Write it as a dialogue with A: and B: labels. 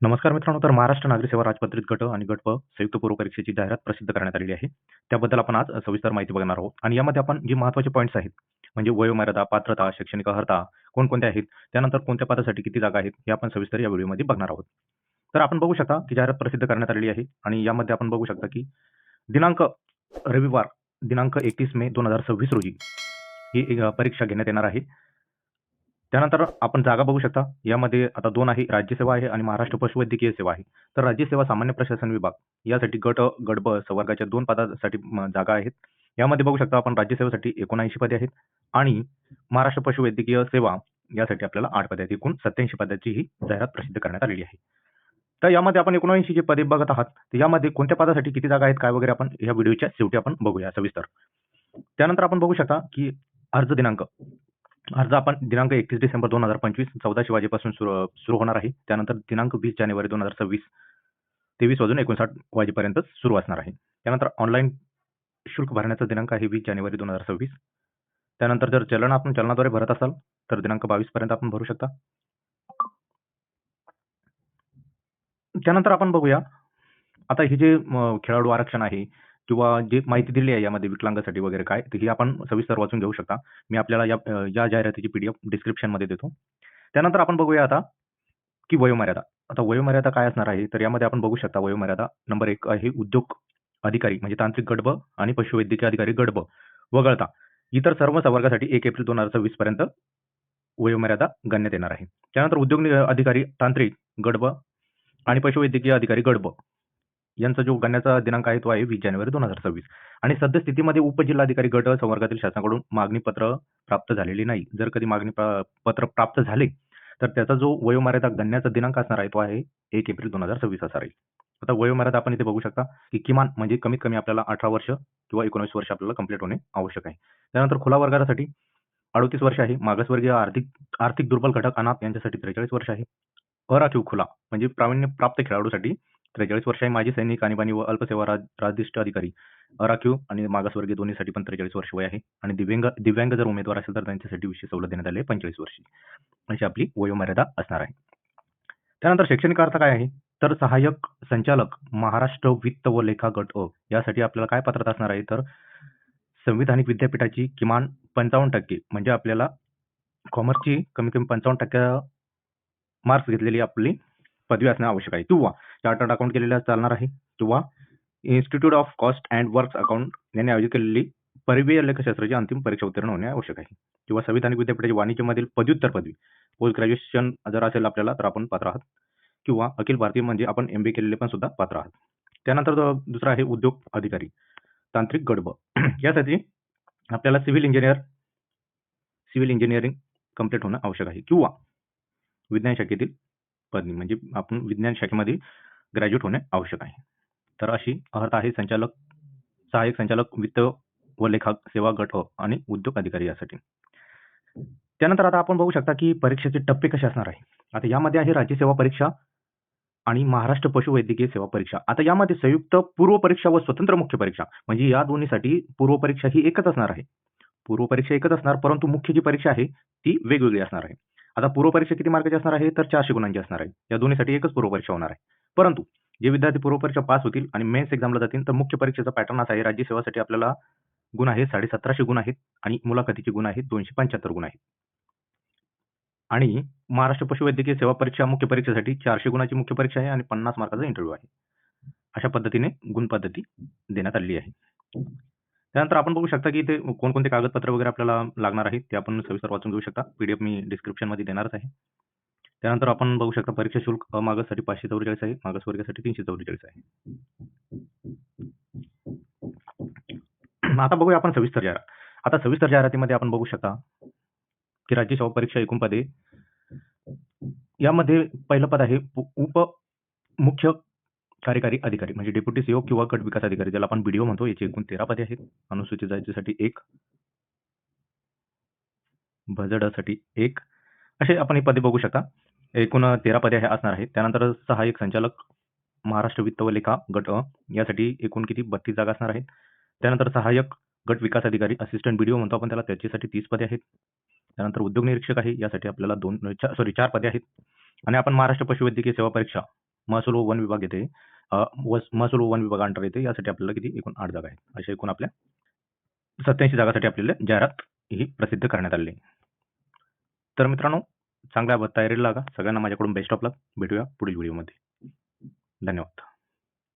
A: नमस्कार मित्रांनो, तर महाराष्ट्र नागरी सेवा राजपत्रित गट आणि गट प संयुक्त पूर्व परीक्षेची जाहिरात प्रसिद्ध करण्यात आलेली आहे. त्याबद्दल आपण आज सविस्तर माहिती बघणार आहोत आणि यामध्ये आपण जी महत्त्वाचे पॉइंट्स आहेत, म्हणजे वयोमर्यादा, पात्रता, शैक्षणिक अर्हता कोणकोणत्या आहेत, त्यानंतर कोणत्या पदासाठी किती जागा आहेत, हे आपण सविस्तर या व्हिडिओमध्ये बघणार आहोत. तर आपण बघू शकता की जाहिरात प्रसिद्ध करण्यात आलेली आहे आणि यामध्ये आपण बघू शकता की दिनांक रविवार दिनांक 31 मे 2026 रोजी ही परीक्षा घेण्यात येणार आहे. त्यानंतर आपण जागा बघू शकता. यामध्ये आता 2 आहे, राज्यसेवा आहे आणि महाराष्ट्र पशुवैद्यकीय सेवा आहे. तर राज्यसेवा सामान्य प्रशासन विभाग यासाठी गट अ, गट ब संवर्गाच्या 2 पदासाठी जागा आहेत. यामध्ये बघू शकता आपण राज्यसेवेसाठी 79 पदे आहेत आणि महाराष्ट्र पशुवैद्यकीय सेवा यासाठी आपल्याला 8 पदे आहेत. एकूण 87 पदाची ही जाहिरात प्रसिद्ध करण्यात आलेली आहे. तर यामध्ये आपण 79 जी पदे बघत आहात, तर यामध्ये कोणत्या पदासाठी किती जागा आहेत, काय वगैरे आपण या व्हिडिओच्या शेवटी आपण बघूया सविस्तर. त्यानंतर आपण बघू शकता की अर्ज दिनांक अर्ज आपण दिनांक 31 डिसेंबर 2025 14:00 वाजेपासून सुरू होणार आहे. त्यानंतर दिनांक 20 जानेवारी 2026 23:59 वाजेपर्यंत सुरू असणार आहे. त्यानंतर ऑनलाईन शुल्क भरण्याचा दिनांक आहे 20 जानेवारी 2026. त्यानंतर जर आपण चलनाद्वारे भरत असाल तर दिनांक 22 पर्यंत आपण भरू शकता. त्यानंतर आपण बघूया आता हे जे खेळाडू आरक्षण आहे किंवा जे माहिती दिली आहे यामध्ये विकलांगासाठी वगैरे काय, तर ही आपण सविस्तर वाचून घेऊ शकता. मी आपल्याला या जाहिरातीची PDF डिस्क्रिप्शनमध्ये देतो. त्यानंतर आपण बघूया आता की वयोमर्यादा. आता वयोमर्यादा काय असणार आहे, तर यामध्ये आपण बघू शकता वयोमर्यादा नंबर 1 आहे उद्योग अधिकारी म्हणजे तांत्रिक गट ब आणि पशुवैद्यकीय अधिकारी गट ब वगळता इतर सर्व संवर्गासाठी 1 एप्रिल 2026 पर्यंत वयोमर्यादा गणण्यात येणार आहे. त्यानंतर उद्योग अधिकारी तांत्रिक गट ब आणि पशुवैद्यकीय अधिकारी गट ब यांचा जो गणण्याचा दिनांक आहे तो आहे 20 जानेवारी 2026 आणि सद्यस्थितीमध्ये उपजिल्हाधिकारी गट संवर्गातील शासनाकडून मागणी पत्र प्राप्त झालेली नाही. जर कधी मागणी पत्र प्राप्त झाले तर त्याचा जो वयोमर्यादा गणण्याचा दिनांक असणार आहे तो आहे 1 एप्रिल 2026 असा राहील. आता वयोमर्यादा आपण इथे बघू शकता की किमान म्हणजे कमीत कमी आपल्याला 18 वर्ष किंवा 19 वर्ष आपल्याला कंप्लीट होणे आवश्यक आहे. त्यानंतर खुला वर्गासाठी 38 वर्ष आहे. मागासवर्गीय आर्थिक दुर्बल घटक अनाथ यांच्यासाठी 43 वर्ष आहे. अराखीव खुला म्हणजे प्रावीण्य प्राप्त खेळाडूसाठी 43 वर्ष आहे. माजी सैनिक, आणीबाणी व अल्पसेवा राजदिष्ट अधिकारी अराखीव आणि मागासवर्गीय दोन्हीसाठी पण 43 वर्ष वय आहे आणि दिव्यांग जर उमेदवार असेल तर त्यांच्यासाठी विशेष सवलत देण्यात आली आहे 45 वर्षी अशी आपली वयोमर्यादा असणार आहे. त्यानंतर शैक्षणिक अर्थ काय आहे, तर सहाय्यक संचालक महाराष्ट्र वित्त व लेखा गट अ यासाठी आपल्याला काय पात्रता असणार आहे, तर संविधानिक विद्यापीठाची किमान 55% म्हणजे आपल्याला कॉमर्सची कमीत कमी 55% मार्क्स घेतलेली आपली पदवी असणे आवश्यक आहे किंवा चार्टर्ड अकाउंट केलेला चालणार आहे किंवा institute of cost and works account यांनी आयोजित केलेली परिव्यय लेखशास्त्राची अंतिम परीक्षा उत्तीर्ण होणे आवश्यक आहे किंवा संविधानिक विद्यापीठाची वाणिज्यमधील पदव्युत्तर पदवी पोस्ट ग्रॅज्युएशन जर असेल आपल्याला तर आपण पात्र आहात किंवा अखिल भारतीय म्हणजे आपण MBA केलेले पण सुद्धा पात्र आहात. त्यानंतर दुसरा आहे उद्योग अधिकारी तांत्रिक गट ब यासाठी आपल्याला सिव्हिल इंजिनिअरिंग कंप्लीट होणं आवश्यक आहे किंवा विज्ञान शाखेतील पदवी म्हणजे आपण विज्ञान शाखेमध्ये ग्रॅज्युएट होणे आवश्यक आहे. तर अशी अर्हता आहे सहाय्यक संचालक वित्त व लेखा सेवा गट अ आणि उद्योग अधिकारी यासाठी. त्यानंतर आता आपण बघू शकता की परीक्षेचे टप्पे कसे असणार आहे. आता यामध्ये आहे राज्यसेवा परीक्षा आणि महाराष्ट्र पशुवैद्यकीय सेवा परीक्षा. आता यामध्ये संयुक्त पूर्व परीक्षा व स्वतंत्र मुख्य परीक्षा म्हणजे या दोन्हीसाठी पूर्व परीक्षा ही एकच असणार आहे. पूर्व परीक्षा एकच असणार परंतु मुख्य जी परीक्षा आहे ती वेगवेगळी असणार आहे. आता पूर्व परीक्षा किती मार्काची असणार आहे, तर 400 गुणांची असणार आहे. या दोन्हीसाठी एकच पूर्व परीक्षा होणार आहे. परंतु जे विद्यार्थी पूर्व परीक्षा पास होतील आणि मेन्स एक्झामला जातील तर मुख्य परीक्षेचा पॅटर्न असा आहे. राज्यसेवासाठी आपल्याला गुण आहे 1750 गुण आहेत आणि मुलाखतीचे गुण आहेत 275 गुण आहेत. आणि महाराष्ट्र पशुवैद्यकीय सेवा परीक्षा मुख्य परीक्षेसाठी 400 गुणाची मुख्य परीक्षा आहे आणि 50 मार्काचा इंटरव्ह्यू आहे. अशा पद्धतीने गुण पद्धती देण्यात आलेली आहे. त्यानंतर आपण बघू शकता की इथे कोणकोणते कागदपत्र वगैरे आपल्याला लागणार आहेत ते आपण सविस्तर वाचून घेऊ शकता. PDF मी डिस्क्रिप्शनमध्ये देणारच आहे. त्यानंतर आपण बघू शकता परीक्षा शुल्क अमागाससाठी 544 आहे, मागासवर्गासाठी 344 आहे. आता बघूया आपण सविस्तर जाहिरात. आता सविस्तर जाहिरातीमध्ये आपण बघू शकता की राज्यसेवा परीक्षा एकूण पदे यामध्ये पहिलं पद आहे उप मुख्य कार्यकारी अधिकारी म्हणजे डेप्युटी CEO किंवा गट विकास अधिकारी ज्याला आपण BDO म्हणतो. याची एकूण 13 पदे आहेत. अनुसूचित जातीसाठी 1, भजडसाठी 1 असे आपण ही पदे बघू शकता. एकूण 13 पदे असणार आहेत. त्यानंतर सहाय्यक संचालक महाराष्ट्र वित्त व लेखा गट अ यासाठी एकूण किती 32 जागा असणार आहेत. त्यानंतर सहाय्यक गट विकास अधिकारी असिस्टंट BDO म्हणतो आपण त्याला, त्याच्यासाठी 30 पदे आहेत. त्यानंतर उद्योग निरीक्षक आहे यासाठी आपल्याला 4 पदे आहेत आणि आपण महाराष्ट्र पशुवैद्यकीय सेवा परीक्षा महसूल व वन विभाग येते, महसूल व वन विभाग अंडर येते. यासाठी आपल्याला किती एकूण 8 जागा आहेत. अशा एकूण आपल्या 87 जागासाठी आपल्याला जाहिरात ही प्रसिद्ध करण्यात आलेली आहे. तर मित्रांनो, चांगल्या तयारीला लागा. सगळ्यांना माझ्याकडून बेस्ट ऑफ लक. भेटूया पुढील व्हिडिओमध्ये. धन्यवाद.